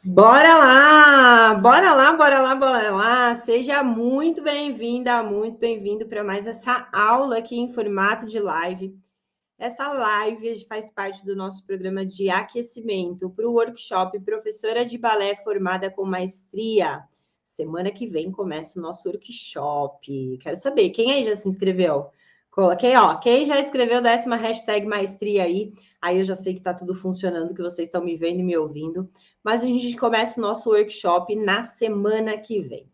Bora lá, bora lá, bora lá, bora lá. Seja muito bem-vinda, muito bem-vindo para mais essa aula aqui em formato de live. Essa live faz parte do nosso programa de aquecimento para o workshop Professora de Balé Formada com Maestria. Semana que vem começa o nosso workshop. Quero saber, quem aí já se inscreveu? Coloquei, ó, quem já escreveu, desce uma hashtag maestria aí eu já sei que está tudo funcionando, que vocês estão me vendo e me ouvindo, mas a gente começa o nosso workshop na semana que vem.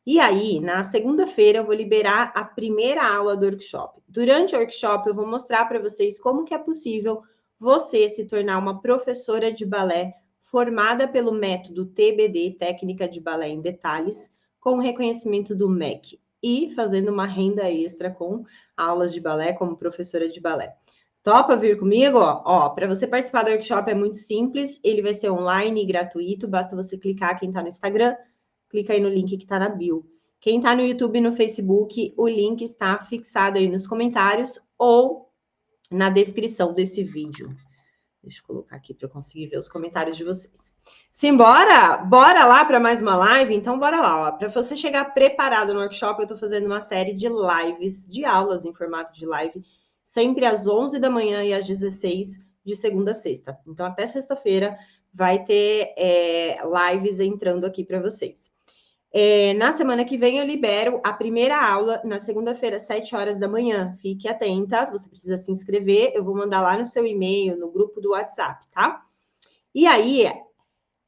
E aí, na segunda-feira, eu vou liberar a primeira aula do workshop. Durante o workshop, eu vou mostrar para vocês como que é possível você se tornar uma professora de balé formada pelo método TBD, Técnica de Balé em Detalhes, com reconhecimento do MEC e fazendo uma renda extra com aulas de balé como professora de balé. Topa vir comigo? Ó, para você participar do workshop é muito simples, ele vai ser online e gratuito, basta você clicar, quem está no Instagram, clica aí no link que está na bio. Quem está no YouTube e no Facebook, o link está fixado aí nos comentários ou na descrição desse vídeo. Deixa eu colocar aqui para eu conseguir ver os comentários de vocês. Simbora? Bora lá para mais uma live? Então, bora lá. Para você chegar preparado no workshop, eu estou fazendo uma série de lives, de aulas em formato de live, sempre às 11 da manhã e às 16, de segunda a sexta. Então, até sexta-feira vai ter lives entrando aqui para vocês. Na semana que vem eu libero a primeira aula na segunda-feira, às 7 horas da manhã. Fique atenta, você precisa se inscrever, eu vou mandar lá no seu e-mail, no grupo do WhatsApp, tá? E aí,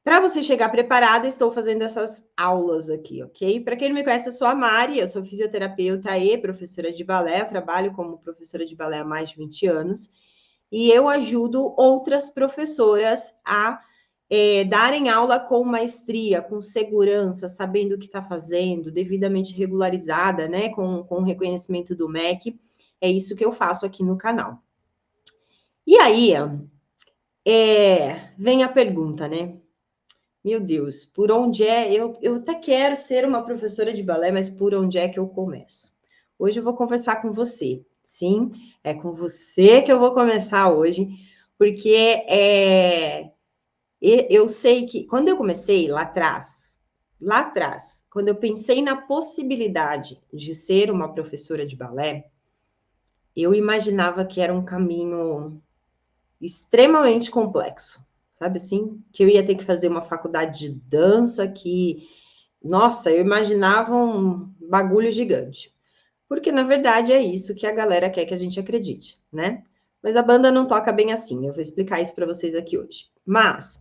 para você chegar preparada, estou fazendo essas aulas aqui, ok? Para quem não me conhece, eu sou a Mari, eu sou fisioterapeuta e professora de balé, eu trabalho como professora de balé há mais de 20 anos, e eu ajudo outras professoras a darem aula com maestria, com segurança, sabendo o que está fazendo, devidamente regularizada, né, com o reconhecimento do MEC. É isso que eu faço aqui no canal. E aí, vem a pergunta, né? Meu Deus, por onde é? Eu até quero ser uma professora de balé, mas por onde é que eu começo? Hoje eu vou conversar com você. Sim, é com você que eu vou começar hoje, porque eu sei que quando eu comecei lá atrás, quando eu pensei na possibilidade de ser uma professora de balé, eu imaginava que era um caminho extremamente complexo, sabe assim? Que eu ia ter que fazer uma faculdade de dança, que, nossa, eu imaginava um bagulho gigante. Porque, na verdade, é isso que a galera quer que a gente acredite, né? Mas a banda não toca bem assim, eu vou explicar isso para vocês aqui hoje. Mas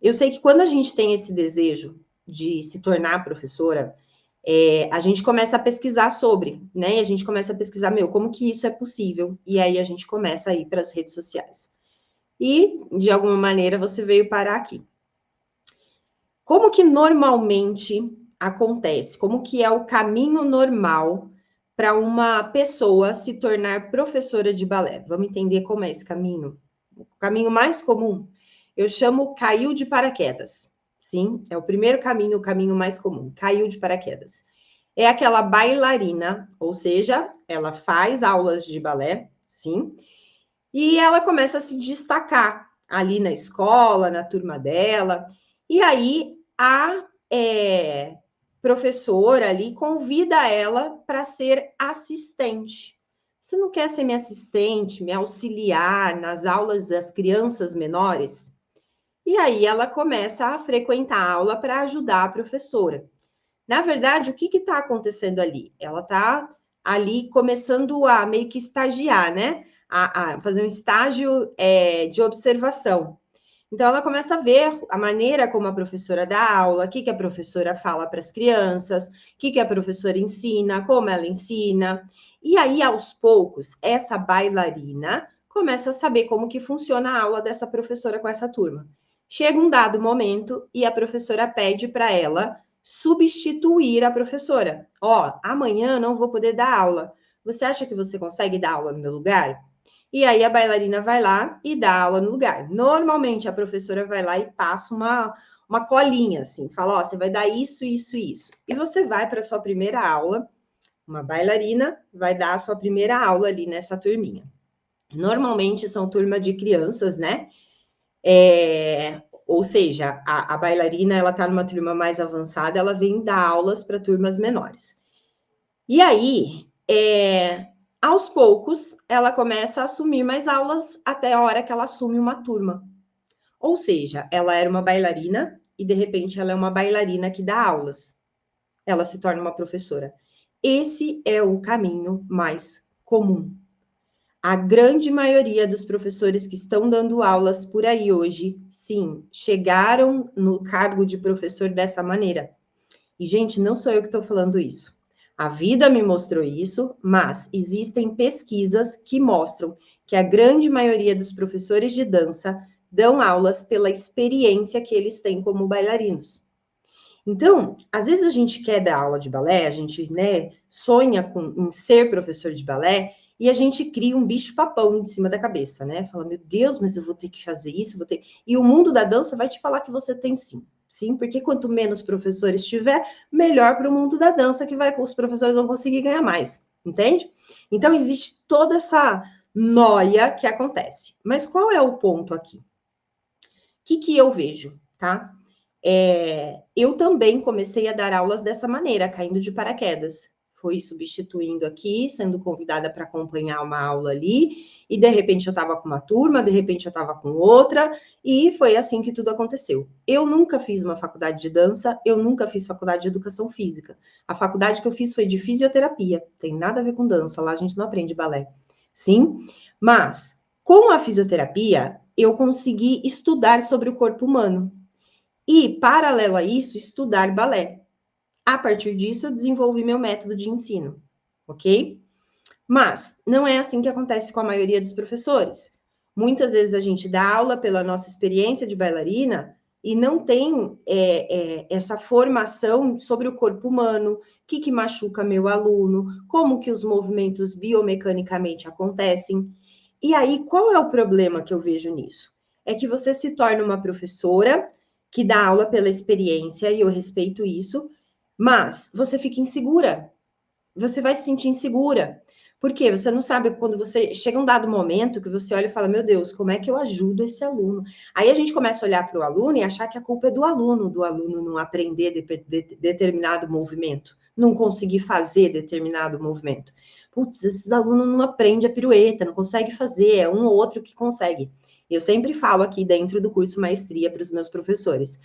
eu sei que quando a gente tem esse desejo de se tornar professora, a gente começa a pesquisar sobre, né? E a gente começa a pesquisar, como que isso é possível? E aí a gente começa a ir para as redes sociais. E, de alguma maneira, você veio parar aqui. Como que normalmente acontece? Como que é o caminho normal para uma pessoa se tornar professora de balé? Vamos entender como é esse caminho? O caminho mais comum, eu chamo caiu de paraquedas. Sim, é o primeiro caminho, o caminho mais comum, caiu de paraquedas. É aquela bailarina, ou seja, ela faz aulas de balé, sim, e ela começa a se destacar ali na escola, na turma dela. E aí a professora ali convida ela para ser assistente. Você não quer ser minha assistente, me auxiliar nas aulas das crianças menores? E aí ela começa a frequentar a aula para ajudar a professora. Na verdade, o que está acontecendo ali? Ela está ali começando a meio que estagiar, né? A fazer um estágio de observação. Então, ela começa a ver a maneira como a professora dá aula, o que a professora fala para as crianças, o que a professora ensina, como ela ensina. E aí, aos poucos, essa bailarina começa a saber como que funciona a aula dessa professora com essa turma. Chega um dado momento e a professora pede para ela substituir a professora. Ó, amanhã não vou poder dar aula. Você acha que você consegue dar aula no meu lugar? E aí a bailarina vai lá e dá aula no lugar. Normalmente a professora vai lá e passa uma colinha, assim, fala: ó, você vai dar isso, isso, isso. E você vai para a sua primeira aula, uma bailarina vai dar a sua primeira aula ali nessa turminha. Normalmente são turma de crianças, né? Ou seja, a bailarina, ela está numa turma mais avançada, ela vem dar aulas para turmas menores. E aí, aos poucos, ela começa a assumir mais aulas até a hora que ela assume uma turma. Ou seja, ela era uma bailarina e, de repente, ela é uma bailarina que dá aulas. Ela se torna uma professora. Esse é o caminho mais comum. A grande maioria dos professores que estão dando aulas por aí hoje, sim, chegaram no cargo de professor dessa maneira. E, gente, não sou eu que estou falando isso. A vida me mostrou isso, mas existem pesquisas que mostram que a grande maioria dos professores de dança dão aulas pela experiência que eles têm como bailarinos. Então, às vezes a gente quer dar aula de balé, a gente, né, sonha em ser professor de balé e a gente cria um bicho-papão em cima da cabeça, né? Fala, meu Deus, mas eu vou ter que fazer isso, vou ter... E o mundo da dança vai te falar que você tem sim. Sim, porque quanto menos professores tiver, melhor para o mundo da dança, que os professores vão conseguir ganhar mais, entende? Então, existe toda essa noia que acontece. Mas qual é o ponto aqui? O que eu vejo, tá? Eu também comecei a dar aulas dessa maneira, caindo de paraquedas. Fui substituindo aqui, sendo convidada para acompanhar uma aula ali, e de repente eu estava com uma turma, de repente eu estava com outra, e foi assim que tudo aconteceu. Eu nunca fiz uma faculdade de dança, eu nunca fiz faculdade de educação física. A faculdade que eu fiz foi de fisioterapia, tem nada a ver com dança, lá a gente não aprende balé. Sim, mas com a fisioterapia, eu consegui estudar sobre o corpo humano. E, paralelo a isso, estudar balé. A partir disso, eu desenvolvi meu método de ensino, ok? Mas não é assim que acontece com a maioria dos professores. Muitas vezes a gente dá aula pela nossa experiência de bailarina e não tem essa formação sobre o corpo humano, o que machuca meu aluno, como que os movimentos biomecanicamente acontecem. E aí, qual é o problema que eu vejo nisso? É que você se torna uma professora que dá aula pela experiência, e eu respeito isso, mas você fica insegura. Você vai se sentir insegura. Por quê? Você não sabe quando você chega um dado momento que você olha e fala, meu Deus, como é que eu ajudo esse aluno? Aí a gente começa a olhar para o aluno e achar que a culpa é do aluno não aprender determinado movimento, não conseguir fazer determinado movimento. Putz, esses alunos não aprendem a pirueta, não consegue fazer, é um ou outro que consegue. Eu sempre falo aqui dentro do curso Maestria para os meus professores.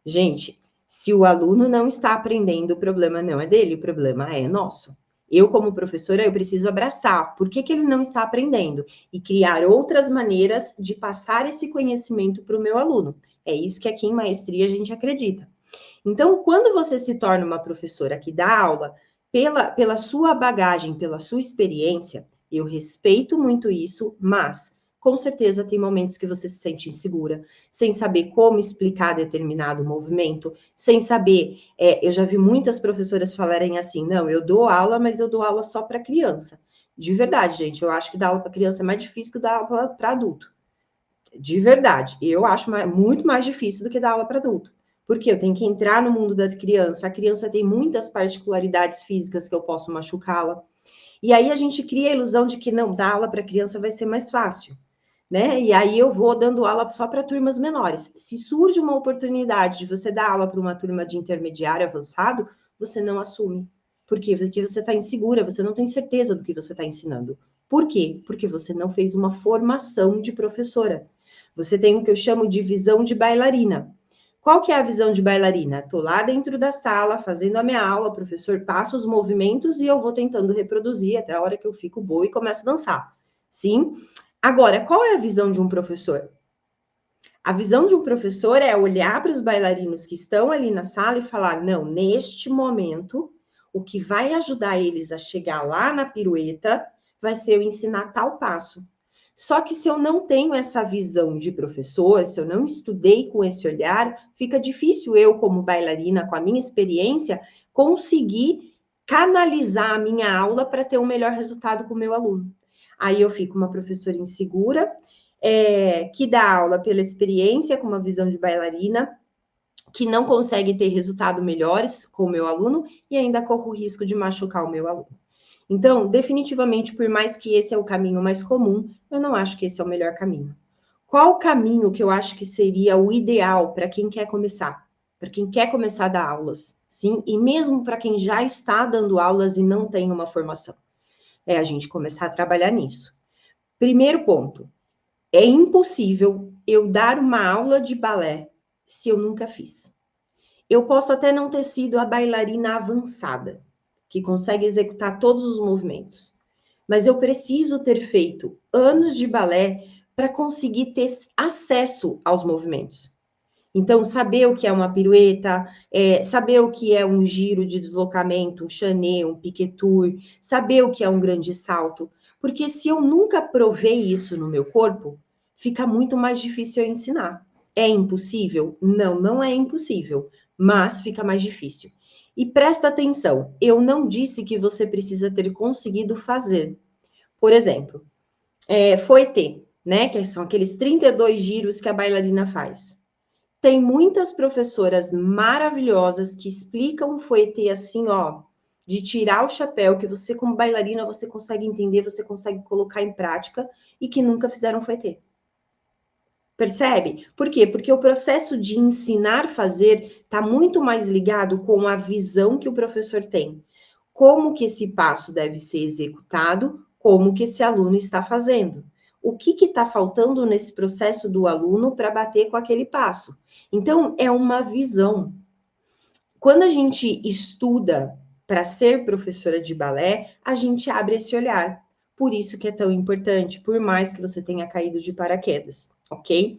Gente, se o aluno não está aprendendo, o problema não é dele, o problema é nosso. Eu, como professora, eu preciso abraçar por que ele não está aprendendo e criar outras maneiras de passar esse conhecimento para o meu aluno. É isso que aqui em Maestria a gente acredita. Então, quando você se torna uma professora que dá aula pela sua bagagem, pela sua experiência, eu respeito muito isso, mas com certeza tem momentos que você se sente insegura, sem saber como explicar determinado movimento, sem saber. Eu já vi muitas professoras falarem assim: não, eu dou aula, mas eu dou aula só para criança. De verdade, gente, eu acho que dar aula para criança é mais difícil que dar aula para adulto. De verdade, eu acho muito mais difícil do que dar aula para adulto. Porque eu tenho que entrar no mundo da criança, a criança tem muitas particularidades físicas que eu posso machucá-la. E aí a gente cria a ilusão de que não, dar aula para criança vai ser mais fácil, né? E aí eu vou dando aula só para turmas menores. Se surge uma oportunidade de você dar aula para uma turma de intermediário avançado, você não assume. Por quê? Porque você está insegura, você não tem certeza do que você está ensinando. Por quê? Porque você não fez uma formação de professora. Você tem o que eu chamo de visão de bailarina. Qual que é a visão de bailarina? Estou lá dentro da sala, fazendo a minha aula, o professor passa os movimentos e eu vou tentando reproduzir até a hora que eu fico boa e começo a dançar. Sim? Agora, qual é a visão de um professor? A visão de um professor é olhar para os bailarinos que estão ali na sala e falar, não, neste momento, o que vai ajudar eles a chegar lá na pirueta vai ser eu ensinar tal passo. Só que se eu não tenho essa visão de professor, se eu não estudei com esse olhar, fica difícil eu, como bailarina, com a minha experiência, conseguir canalizar a minha aula para ter um melhor resultado com o meu aluno. Aí eu fico uma professora insegura, que dá aula pela experiência, com uma visão de bailarina, que não consegue ter resultados melhores com o meu aluno e ainda corro o risco de machucar o meu aluno. Então, definitivamente, por mais que esse é o caminho mais comum, eu não acho que esse é o melhor caminho. Qual o caminho que eu acho que seria o ideal para quem quer começar? Para quem quer começar a dar aulas, sim? E mesmo para quem já está dando aulas e não tem uma formação. É a gente começar a trabalhar nisso. Primeiro ponto, é impossível eu dar uma aula de balé se eu nunca fiz. Eu posso até não ter sido a bailarina avançada, que consegue executar todos os movimentos, mas eu preciso ter feito anos de balé para conseguir ter acesso aos movimentos. Então, saber o que é uma pirueta, saber o que é um giro de deslocamento, um chané, um piquetour, saber o que é um grande salto. Porque se eu nunca provei isso no meu corpo, fica muito mais difícil eu ensinar. É impossível? Não, não é impossível, mas fica mais difícil. E presta atenção, eu não disse que você precisa ter conseguido fazer. Por exemplo, fouetté, né? Que são aqueles 32 giros que a bailarina faz. Tem muitas professoras maravilhosas que explicam o fouetté assim, ó, de tirar o chapéu, que você como bailarina, você consegue entender, você consegue colocar em prática, e que nunca fizeram fouetté. Percebe? Por quê? Porque o processo de ensinar a fazer está muito mais ligado com a visão que o professor tem. Como que esse passo deve ser executado, como que esse aluno está fazendo. O que está faltando nesse processo do aluno para bater com aquele passo? Então, é uma visão. Quando a gente estuda para ser professora de balé, a gente abre esse olhar. Por isso que é tão importante, por mais que você tenha caído de paraquedas, ok?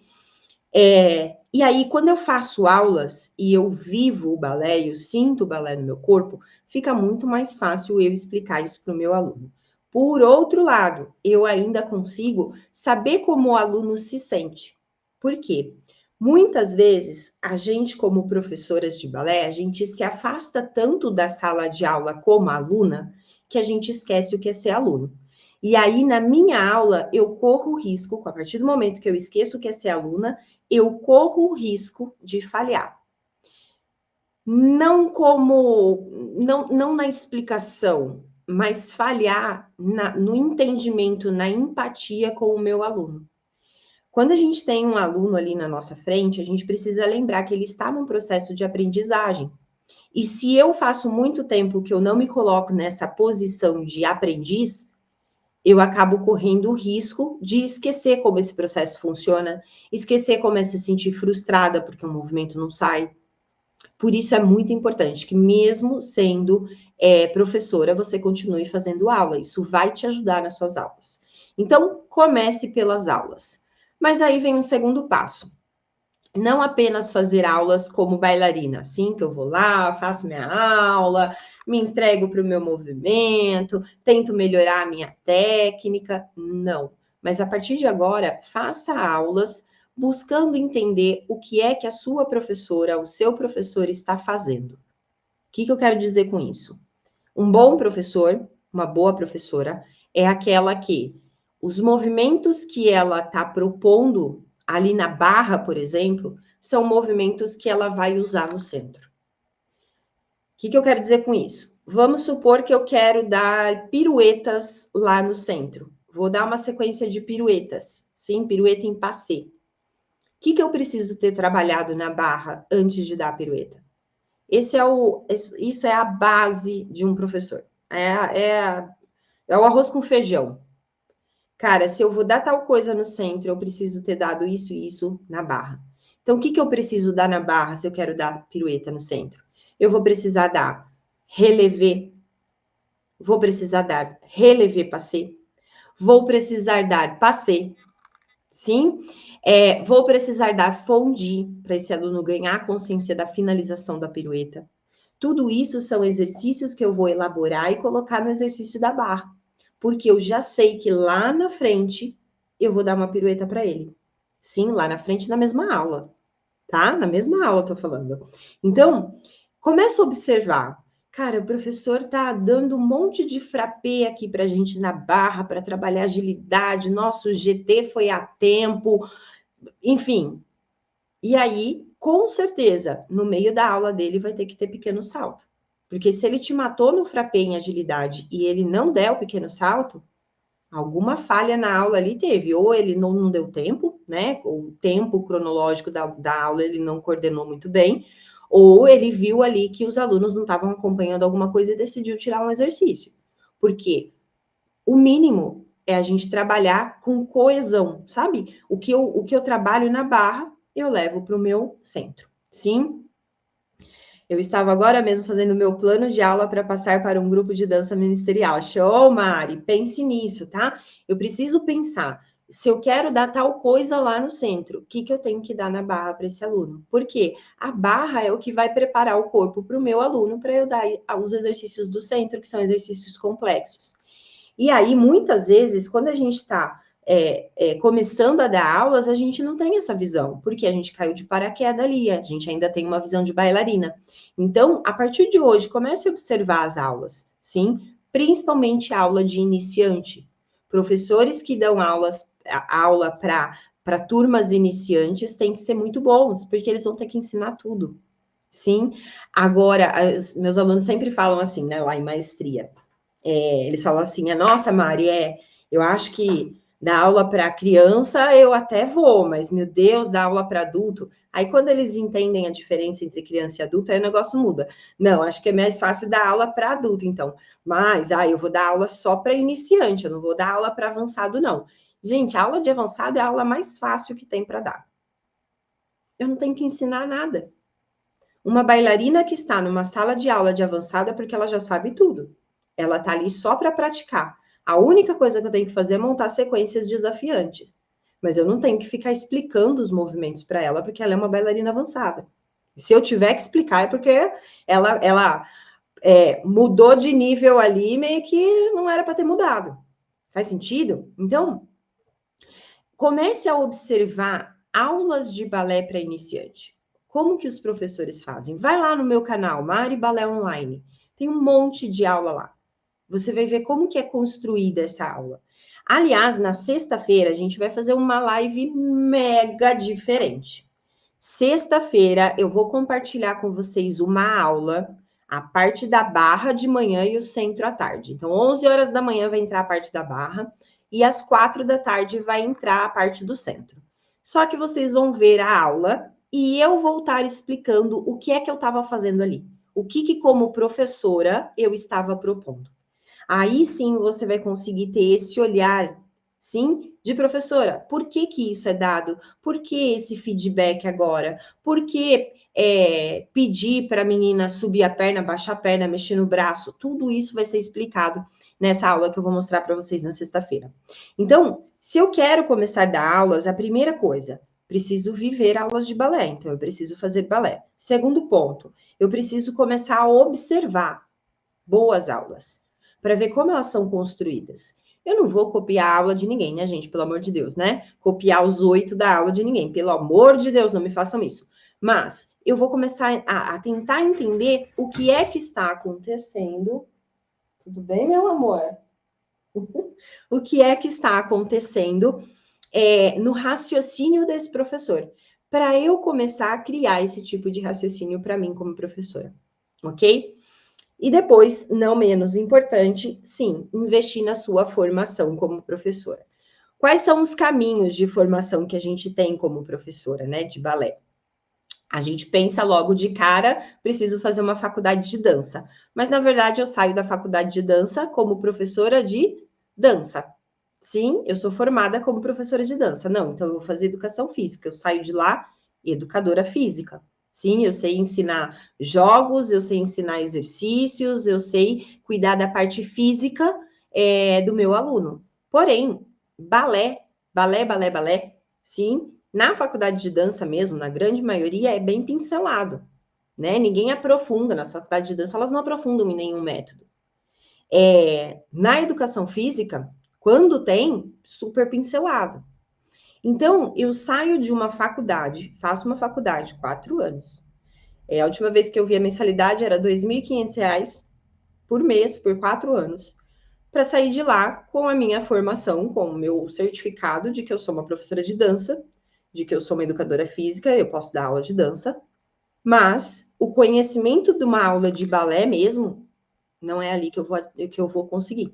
E aí, quando eu faço aulas e eu vivo o balé, eu sinto o balé no meu corpo, fica muito mais fácil eu explicar isso para o meu aluno. Por outro lado, eu ainda consigo saber como o aluno se sente. Por quê? Muitas vezes, a gente, como professoras de balé, a gente se afasta tanto da sala de aula como aluna, que a gente esquece o que é ser aluno. E aí, na minha aula, eu corro o risco, a partir do momento que eu esqueço o que é ser aluna, eu corro o risco de falhar. Não na explicação, mas falhar no entendimento, na empatia com o meu aluno. Quando a gente tem um aluno ali na nossa frente, a gente precisa lembrar que ele está num processo de aprendizagem. E se eu faço muito tempo que eu não me coloco nessa posição de aprendiz, eu acabo correndo o risco de esquecer como esse processo funciona, esquecer como é se sentir frustrada porque o movimento não sai. Por isso é muito importante que, mesmo sendo professora, você continue fazendo aula. Isso vai te ajudar nas suas aulas. Então, comece pelas aulas. Mas aí vem um segundo passo. Não apenas fazer aulas como bailarina, assim, que eu vou lá, faço minha aula, me entrego para o meu movimento, tento melhorar a minha técnica. Não. Mas a partir de agora, faça aulas buscando entender o que é que a sua professora, o seu professor está fazendo. O que eu quero dizer com isso? Um bom professor, uma boa professora, é aquela que os movimentos que ela está propondo ali na barra, por exemplo, são movimentos que ela vai usar no centro. O que eu quero dizer com isso? Vamos supor que eu quero dar piruetas lá no centro. Vou dar uma sequência de piruetas, sim, pirueta em passé. O que eu preciso ter trabalhado na barra antes de dar a pirueta? Isso é a base de um professor. É o arroz com feijão. Cara, se eu vou dar tal coisa no centro, eu preciso ter dado isso e isso na barra. Então, o que eu preciso dar na barra se eu quero dar pirueta no centro? Eu vou precisar dar relevé, vou precisar dar relevé passé, vou precisar dar passé, sim? Vou precisar dar fondue, para esse aluno ganhar a consciência da finalização da pirueta. Tudo isso são exercícios que eu vou elaborar e colocar no exercício da barra. Porque eu já sei que lá na frente eu vou dar uma pirueta para ele. Sim, lá na frente na mesma aula, tá? Na mesma aula eu tô falando. Então, começa a observar. Cara, o professor tá dando um monte de frappé aqui pra gente na barra para trabalhar agilidade. Nosso GT foi a tempo. Enfim. E aí, com certeza, no meio da aula dele vai ter que ter pequeno salto. Porque se ele te matou no frappé em agilidade e ele não der o pequeno salto, Alguma falha na aula ali teve, ou ele não deu tempo, né? O tempo cronológico da aula ele não coordenou muito bem, ou ele viu ali que os alunos não estavam acompanhando alguma coisa e decidiu tirar um exercício. Por quê? O mínimo é a gente trabalhar com coesão, sabe? O que eu trabalho na barra, eu levo para o meu centro. Sim? Eu estava agora mesmo fazendo o meu plano de aula para passar para um grupo de dança ministerial. Show, Mari! Pense nisso, tá? Eu preciso pensar. Se eu quero dar tal coisa lá no centro, o que eu tenho que dar na barra para esse aluno? Porque a barra é o que vai preparar o corpo para o meu aluno para eu dar os exercícios do centro, que são exercícios complexos. E aí, muitas vezes, quando a gente está começando a dar aulas, a gente não tem essa visão, porque a gente caiu de paraquedas ali, a gente ainda tem uma visão de bailarina. Então, a partir de hoje, comece a observar as aulas, sim? Principalmente a aula de iniciante. Professores que dão aula para turmas iniciantes têm que ser muito bons, porque eles vão ter que ensinar tudo. Sim? Agora, meus alunos sempre falam assim, né, lá em maestria. Eles falam assim, nossa, Mari, eu acho que dar aula para criança eu até vou, mas, meu Deus, dar aula para adulto. Aí, quando eles entendem a diferença entre criança e adulto, aí o negócio muda. Não, acho que é mais fácil dar aula para adulto, então. Mas, eu vou dar aula só para iniciante, eu não vou dar aula para avançado, não. Gente, a aula de avançado é a aula mais fácil que tem para dar. Eu não tenho que ensinar nada. Uma bailarina que está numa sala de aula de avançada é porque ela já sabe tudo. Ela está ali só para praticar. A única coisa que eu tenho que fazer é montar sequências desafiantes. Mas eu não tenho que ficar explicando os movimentos para ela, porque ela é uma bailarina avançada. Se eu tiver que explicar, é porque ela mudou de nível ali, meio que não era para ter mudado. Faz sentido? Então, comece a observar aulas de balé para iniciante. Como que os professores fazem? Vai lá no meu canal, Mari Balé Online. Tem um monte de aula lá. Você vai ver como que é construída essa aula. Aliás, na sexta-feira, a gente vai fazer uma live mega diferente. Sexta-feira, eu vou compartilhar com vocês uma aula, a parte da barra de manhã e o centro à tarde. Então, 11 horas da manhã vai entrar a parte da barra e às 4 da tarde vai entrar a parte do centro. Só que vocês vão ver a aula e eu vou estar explicando o que é que eu estava fazendo ali. O que como professora, eu estava propondo. Aí sim você vai conseguir ter esse olhar, sim, de professora. Por que isso é dado? Por que esse feedback agora? Por que pedir para a menina subir a perna, baixar a perna, mexer no braço? Tudo isso vai ser explicado nessa aula que eu vou mostrar para vocês na sexta-feira. Então, se eu quero começar a dar aulas, a primeira coisa, preciso viver aulas de balé, então eu preciso fazer balé. Segundo ponto, eu preciso começar a observar boas aulas para ver como elas são construídas. Eu não vou copiar a aula de ninguém, né, gente? Pelo amor de Deus, né? Copiar os 8 da aula de ninguém. Pelo amor de Deus, não me façam isso. Mas eu vou começar a tentar entender o que é que está acontecendo. Tudo bem, meu amor? O que é que está acontecendo no raciocínio desse professor, para eu começar a criar esse tipo de raciocínio para mim como professora, ok? E depois, não menos importante, sim, investir na sua formação como professora. Quais são os caminhos de formação que a gente tem como professora, né, de balé? A gente pensa logo de cara, preciso fazer uma faculdade de dança. Mas, na verdade, eu saio da faculdade de dança como professora de dança. Sim, eu sou formada como professora de dança. Não, então eu vou fazer educação física. Eu saio de lá educadora física. Sim, eu sei ensinar jogos, eu sei ensinar exercícios, eu sei cuidar da parte física do meu aluno. Porém, balé, sim, na faculdade de dança mesmo, na grande maioria, é bem pincelado, né? Ninguém aprofunda, na faculdade de dança elas não aprofundam em nenhum método. Na educação física, quando tem, super pincelado. Então, eu saio de uma faculdade, faço uma faculdade, 4 anos. A última vez que eu vi a mensalidade era R$ 2.500 por mês, por 4 anos, para sair de lá com a minha formação, com o meu certificado de que eu sou uma professora de dança, de que eu sou uma educadora física, eu posso dar aula de dança, mas o conhecimento de uma aula de balé mesmo, não é ali que eu vou conseguir.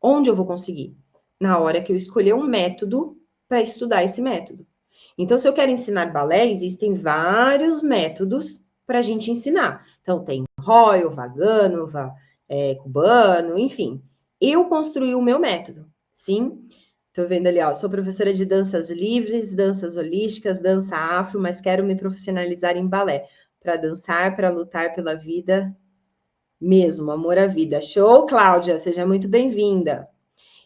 Onde eu vou conseguir? na hora que eu escolher um método para estudar esse método. Então, se eu quero ensinar balé, existem vários métodos para a gente ensinar. Então, tem Royal, Vaganova, Cubano, enfim. Eu construí o meu método, sim? Tô vendo ali, ó, sou professora de danças livres, danças holísticas, dança afro, mas quero me profissionalizar em balé, para dançar, para lutar pela vida mesmo, amor à vida. Show, Cláudia, seja muito bem-vinda.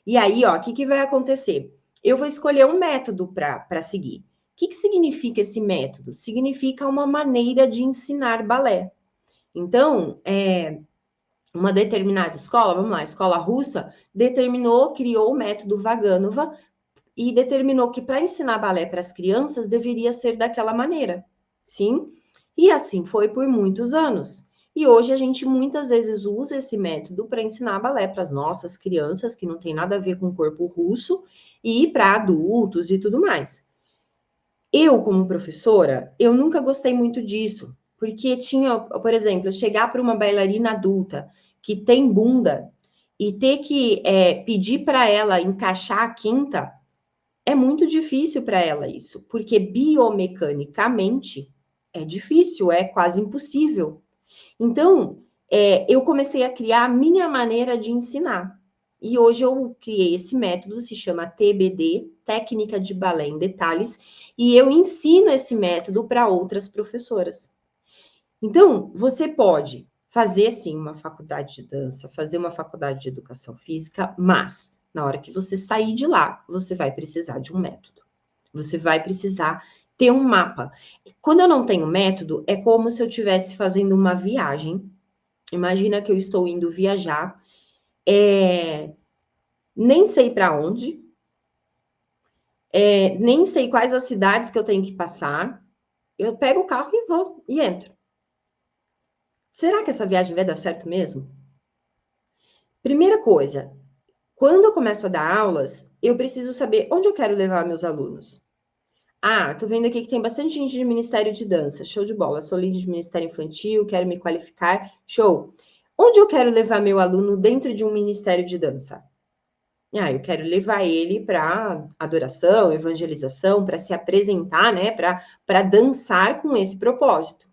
E aí, ó, o que vai acontecer? Eu vou escolher um método para seguir. O que significa esse método? Significa uma maneira de ensinar balé. Então, uma determinada escola, vamos lá, a escola russa, criou o método Vaganova e determinou que para ensinar balé para as crianças deveria ser daquela maneira, sim? E assim foi por muitos anos. E hoje a gente muitas vezes usa esse método para ensinar balé para as nossas crianças, que não tem nada a ver com o corpo russo, e para adultos e tudo mais. Eu, como professora, eu nunca gostei muito disso, porque tinha, por exemplo, chegar para uma bailarina adulta que tem bunda e ter que pedir para ela encaixar a quinta, é muito difícil para ela isso, porque biomecanicamente é difícil, é quase impossível. Então, eu comecei a criar a minha maneira de ensinar. E hoje eu criei esse método, se chama TBD, Técnica de Balé em Detalhes, e eu ensino esse método para outras professoras. Então, você pode fazer, sim, uma faculdade de dança, fazer uma faculdade de educação física, mas na hora que você sair de lá, você vai precisar de um método. Você vai precisar ter um mapa. Quando eu não tenho método, é como se eu estivesse fazendo uma viagem. Imagina que eu estou indo viajar, nem sei para onde, nem sei quais as cidades que eu tenho que passar. Eu pego o carro e vou e entro. Será que essa viagem vai dar certo mesmo? Primeira coisa, quando eu começo a dar aulas, eu preciso saber onde eu quero levar meus alunos. Ah, tô vendo aqui que tem bastante gente de Ministério de Dança. Show de bola. Sou líder de Ministério Infantil, quero me qualificar. Show. Onde eu quero levar meu aluno dentro de um Ministério de Dança? Ah, eu quero levar ele para adoração, evangelização, para se apresentar, né? Para dançar com esse propósito.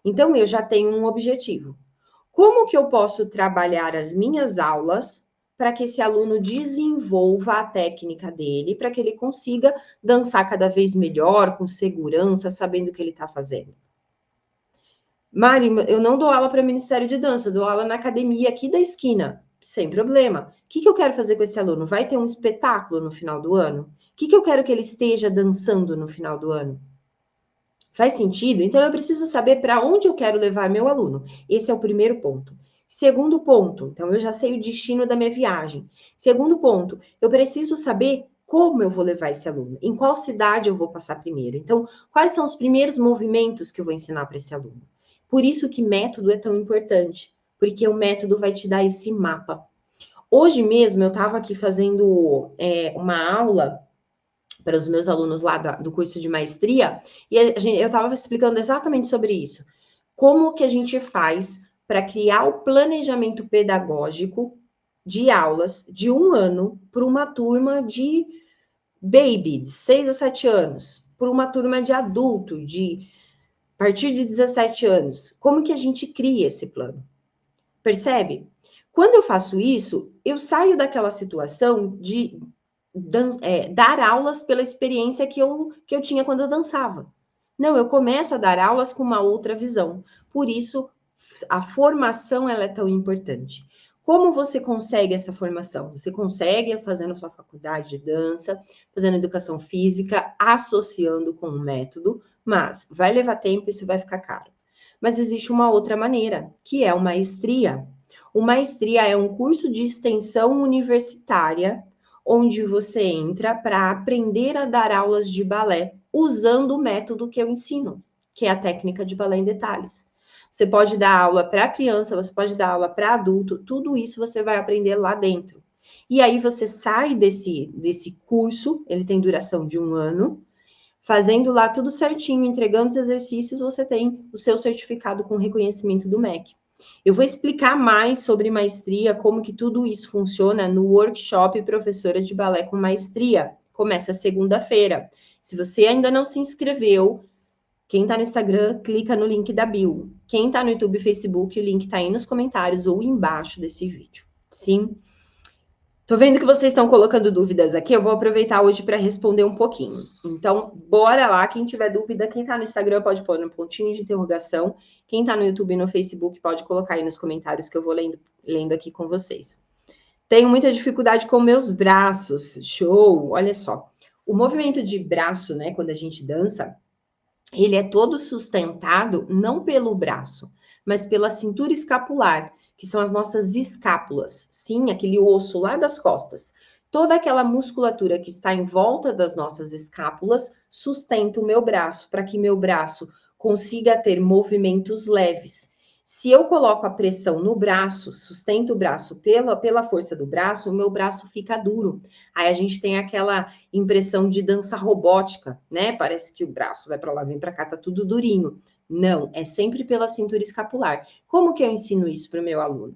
Então, eu já tenho um objetivo. Como que eu posso trabalhar as minhas aulas para que esse aluno desenvolva a técnica dele, para que ele consiga dançar cada vez melhor, com segurança, sabendo o que ele está fazendo? Mari, eu não dou aula para Ministério de Dança, eu dou aula na academia aqui da esquina, sem problema. O que eu quero fazer com esse aluno? Vai ter um espetáculo no final do ano? O que eu quero que ele esteja dançando no final do ano? Faz sentido? Então, eu preciso saber para onde eu quero levar meu aluno. Esse é o primeiro ponto. Segundo ponto, então eu já sei o destino da minha viagem. Segundo ponto, eu preciso saber como eu vou levar esse aluno, em qual cidade eu vou passar primeiro. Então, quais são os primeiros movimentos que eu vou ensinar para esse aluno? Por isso que método é tão importante, porque o método vai te dar esse mapa. Hoje mesmo eu estava aqui fazendo uma aula para os meus alunos lá do curso de maestria, e eu estava explicando exatamente sobre isso. Como que a gente faz para criar o planejamento pedagógico de aulas de 1 ano para uma turma de baby, de 6 a 7 anos, para uma turma de adulto, de a partir de 17 anos. Como que a gente cria esse plano? Percebe? Quando eu faço isso, eu saio daquela situação de dar aulas pela experiência que eu tinha quando eu dançava. Não, eu começo a dar aulas com uma outra visão. Por isso, a formação ela é tão importante. Como você consegue essa formação? Você consegue fazendo a sua faculdade de dança, fazendo educação física, associando com um método, mas vai levar tempo e isso vai ficar caro. Mas existe uma outra maneira, que é uma maestria. Uma maestria é um curso de extensão universitária onde você entra para aprender a dar aulas de balé usando o método que eu ensino, que é a técnica de balé em detalhes. Você pode dar aula para criança, você pode dar aula para adulto, tudo isso você vai aprender lá dentro. E aí você sai desse curso, ele tem duração de 1 ano, fazendo lá tudo certinho, entregando os exercícios, você tem o seu certificado com reconhecimento do MEC. Eu vou explicar mais sobre maestria, como que tudo isso funciona no workshop Professora de Balé com Maestria. Começa segunda-feira. Se você ainda não se inscreveu, quem está no Instagram, clica no link da bio. Quem está no YouTube e Facebook, o link está aí nos comentários ou embaixo desse vídeo. Sim? Tô vendo que vocês estão colocando dúvidas aqui, eu vou aproveitar hoje para responder um pouquinho. Então, bora lá, quem tiver dúvida, quem tá no Instagram pode pôr no pontinho de interrogação, quem tá no YouTube e no Facebook pode colocar aí nos comentários que eu vou lendo aqui com vocês. Tenho muita dificuldade com meus braços, show, olha só. O movimento de braço, né, quando a gente dança, ele é todo sustentado não pelo braço, mas pela cintura escapular, que são as nossas escápulas. Sim, aquele osso lá das costas. Toda aquela musculatura que está em volta das nossas escápulas sustenta o meu braço, para que meu braço consiga ter movimentos leves. Se eu coloco a pressão no braço, sustento o braço pela força do braço, o meu braço fica duro. Aí a gente tem aquela impressão de dança robótica, né? Parece que o braço vai para lá, vem para cá, tá tudo durinho. Não, é sempre pela cintura escapular. Como que eu ensino isso para o meu aluno?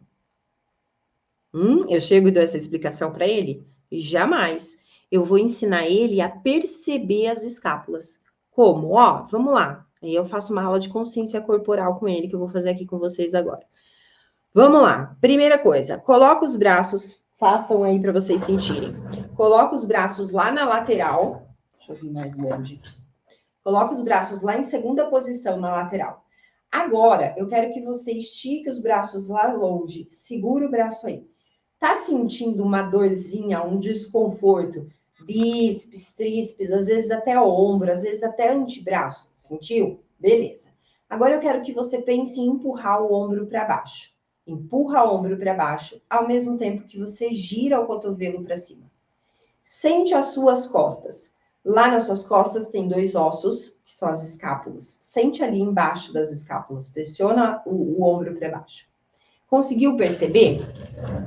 Eu chego e dou essa explicação para ele? Jamais. Eu vou ensinar ele a perceber as escápulas. Como? Ó, vamos lá. Aí eu faço uma aula de consciência corporal com ele, que eu vou fazer aqui com vocês agora. Vamos lá. Primeira coisa, coloca os braços, façam aí para vocês sentirem. Coloca os braços lá na lateral. Deixa eu vir mais longe. Coloca os braços lá em segunda posição na lateral. Agora, eu quero que você estique os braços lá longe. Segura o braço aí. Tá sentindo uma dorzinha, um desconforto? Bíceps, tríceps, às vezes até ombro, às vezes até antebraço. Sentiu? Beleza. Agora eu quero que você pense em empurrar o ombro para baixo. Empurra o ombro para baixo, ao mesmo tempo que você gira o cotovelo para cima. Sente as suas costas. Lá nas suas costas tem dois ossos, que são as escápulas. Sente ali embaixo das escápulas. Pressiona o ombro para baixo. Conseguiu perceber?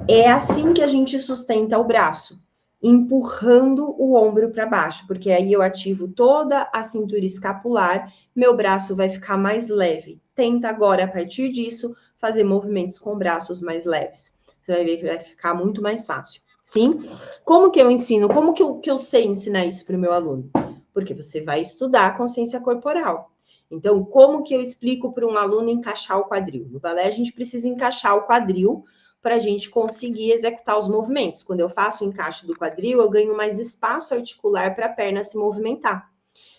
É assim que a gente sustenta o braço, empurrando o ombro para baixo, porque aí eu ativo toda a cintura escapular, meu braço vai ficar mais leve. Tenta agora, a partir disso, fazer movimentos com braços mais leves. Você vai ver que vai ficar muito mais fácil. Sim? Como que eu ensino? Como que eu sei ensinar isso para o meu aluno? Porque você vai estudar a consciência corporal. Então, como que eu explico para um aluno encaixar o quadril? No balé, a gente precisa encaixar o quadril para a gente conseguir executar os movimentos. Quando eu faço o encaixe do quadril, eu ganho mais espaço articular para a perna se movimentar.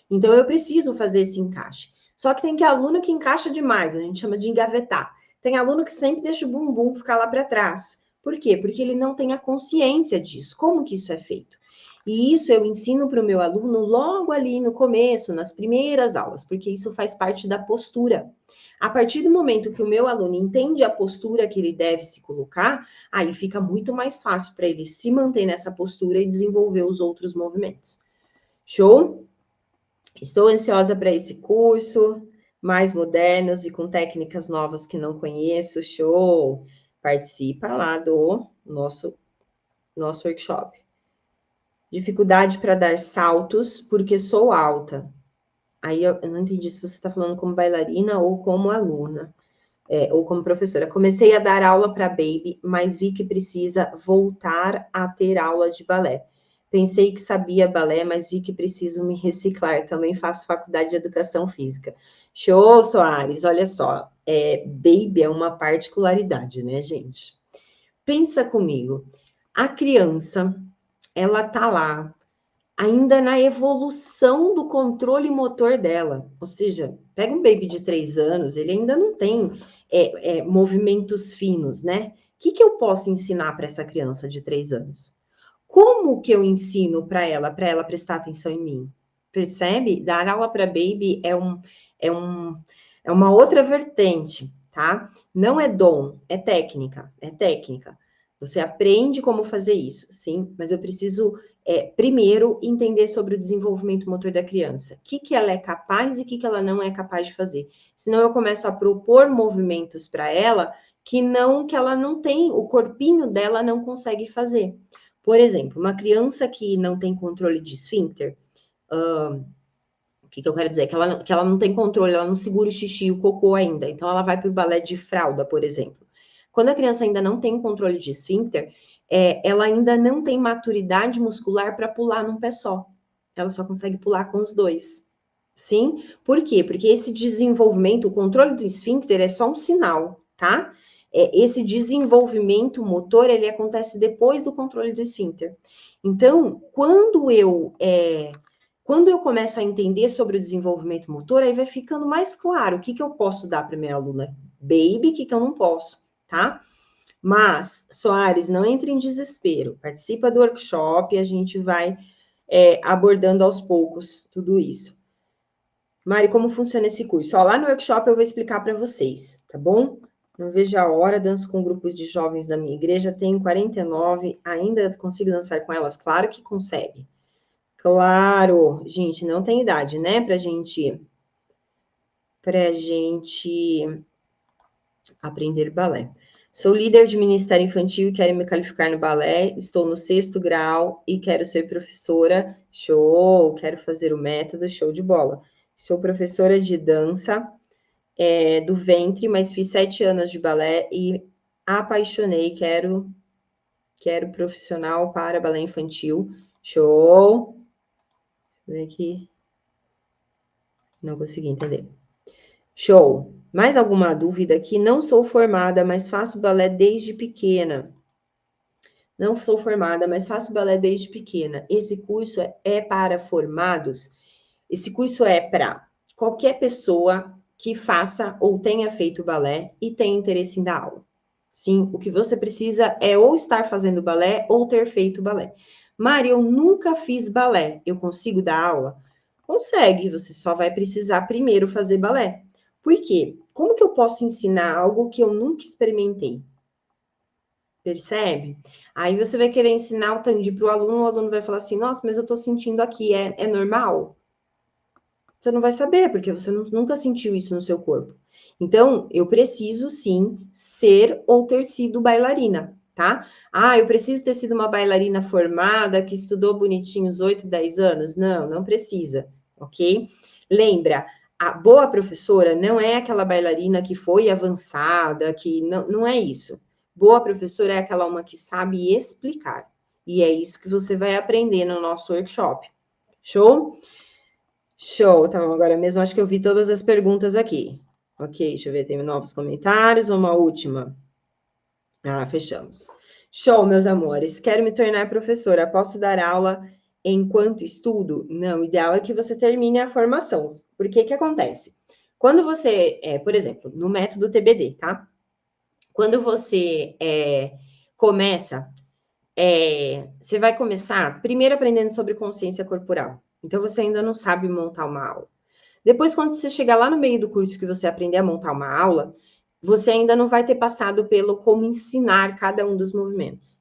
Então, eu preciso fazer esse encaixe. Só que tem aluno que encaixa demais, a gente chama de engavetar. Tem aluno que sempre deixa o bumbum ficar lá para trás. Por quê? Porque ele não tem a consciência disso. Como que isso é feito? E isso eu ensino para o meu aluno logo ali no começo, nas primeiras aulas, porque isso faz parte da postura. A partir do momento que o meu aluno entende a postura que ele deve se colocar, aí fica muito mais fácil para ele se manter nessa postura e desenvolver os outros movimentos. Show? Estou ansiosa para esse curso, mais modernos e com técnicas novas que não conheço. Show! Participa lá do nosso workshop. Dificuldade para dar saltos porque sou alta. Aí eu não entendi se você está falando como bailarina ou como aluna, ou como professora. Comecei a dar aula para baby, mas vi que precisa voltar a ter aula de balé. Pensei que sabia balé, mas vi que preciso me reciclar. Também faço faculdade de educação física. Show, Soares, olha só. Baby é uma particularidade, né, gente? Pensa comigo. A criança, ela tá lá, ainda na evolução do controle motor dela. Ou seja, pega um baby de 3 anos, ele ainda não tem movimentos finos, né? O que eu posso ensinar para essa criança de 3 anos? Como que eu ensino para ela prestar atenção em mim? Percebe? Dar aula para baby é uma outra vertente, tá? Não é dom, é técnica, Você aprende como fazer isso, sim, mas eu preciso primeiro entender sobre o desenvolvimento motor da criança. O que ela é capaz e o que ela não é capaz de fazer. Senão eu começo a propor movimentos para ela que ela não tem, o corpinho dela não consegue fazer. Por exemplo, uma criança que não tem controle de esfíncter, que eu quero dizer? Que ela não tem controle, ela não segura o xixi e o cocô ainda. Então, ela vai para o balé de fralda, por exemplo. Quando a criança ainda não tem controle de esfíncter, ela ainda não tem maturidade muscular para pular num pé só. Ela só consegue pular com os dois. Sim? Por quê? Porque esse desenvolvimento, o controle do esfíncter é só um sinal, tá? Esse desenvolvimento motor, ele acontece depois do controle do esfíncter. Então, quando eu começo a entender sobre o desenvolvimento motor, aí vai ficando mais claro o que eu posso dar para minha aluna baby, o que eu não posso, tá? Mas, Soares, não entre em desespero. Participa do workshop e a gente vai abordando aos poucos tudo isso. Mari, como funciona esse curso? Ó, lá no workshop eu vou explicar para vocês, tá bom? Não vejo a hora, danço com grupos de jovens da minha igreja, tenho 49, ainda consigo dançar com elas? Claro que consegue. Claro, gente, não tem idade, né, pra gente aprender balé. Sou líder de ministério infantil e quero me qualificar no balé, estou no 6º grau e quero ser professora. Show, quero fazer o método, show de bola. Sou professora de dança do ventre, mas fiz 7 anos de balé e apaixonei, quero profissional para balé infantil. Show. Vou ver aqui. Não consegui entender. Show. Mais alguma dúvida aqui? Não sou formada, mas faço balé desde pequena. Não sou formada, mas faço balé desde pequena. Esse curso é para formados. Esse curso é para qualquer pessoa que faça ou tenha feito balé e tenha interesse em dar aula. Sim, o que você precisa é ou estar fazendo balé ou ter feito balé. Mari, eu nunca fiz balé. Eu consigo dar aula? Consegue, você só vai precisar primeiro fazer balé. Por quê? Como que eu posso ensinar algo que eu nunca experimentei? Percebe? Aí você vai querer ensinar o tandy para o aluno vai falar assim, nossa, mas eu tô sentindo aqui, é normal? Você não vai saber, porque você nunca sentiu isso no seu corpo. Então, eu preciso, sim, ser ou ter sido bailarina, tá? Ah, eu preciso ter sido uma bailarina formada, que estudou bonitinho os 8, 10 anos? Não, não precisa, ok? Lembra, a boa professora não é aquela bailarina que foi avançada, que não é isso. Boa professora é aquela uma que sabe explicar. E é isso que você vai aprender no nosso workshop. Show? Show, tá bom, agora mesmo acho que eu vi todas as perguntas aqui. Ok, deixa eu ver, tem novos comentários, uma última. Ah, fechamos. Show, meus amores, quero me tornar professora, posso dar aula enquanto estudo? Não, o ideal é que você termine a formação, porque que acontece? Quando você, por exemplo, no método TBD, tá? Quando você começa, você vai começar primeiro aprendendo sobre consciência corporal. Então, você ainda não sabe montar uma aula. Depois, quando você chegar lá no meio do curso que você aprender a montar uma aula, você ainda não vai ter passado pelo como ensinar cada um dos movimentos.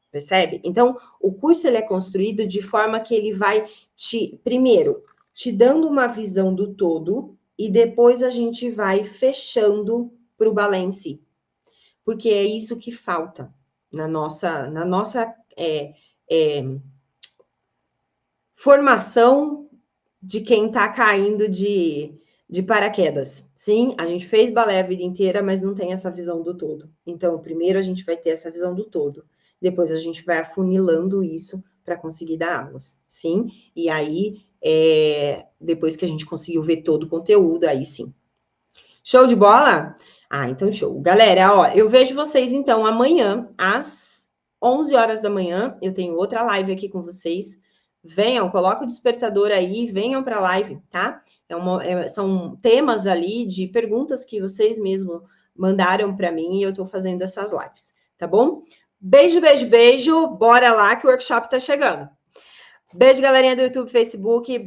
Percebe? Então, o curso ele é construído de forma que ele vai primeiro, te dando uma visão do todo e depois a gente vai fechando para o balé em si. Porque é isso que falta na nossa formação de quem está caindo de paraquedas. Sim, a gente fez balé a vida inteira, mas não tem essa visão do todo. Então, primeiro a gente vai ter essa visão do todo. Depois a gente vai afunilando isso para conseguir dar aulas. Sim, e aí, depois que a gente conseguiu ver todo o conteúdo, aí sim. Show de bola? Ah, então show. Galera, ó, eu vejo vocês, então, amanhã, às 11 horas da manhã. Eu tenho outra live aqui com vocês. Venham, coloca o despertador aí, venham para a live, tá? São temas ali de perguntas que vocês mesmos mandaram para mim e eu estou fazendo essas lives, tá bom? Beijo, beijo, beijo. Bora lá que o workshop tá chegando. Beijo, galerinha do YouTube, Facebook.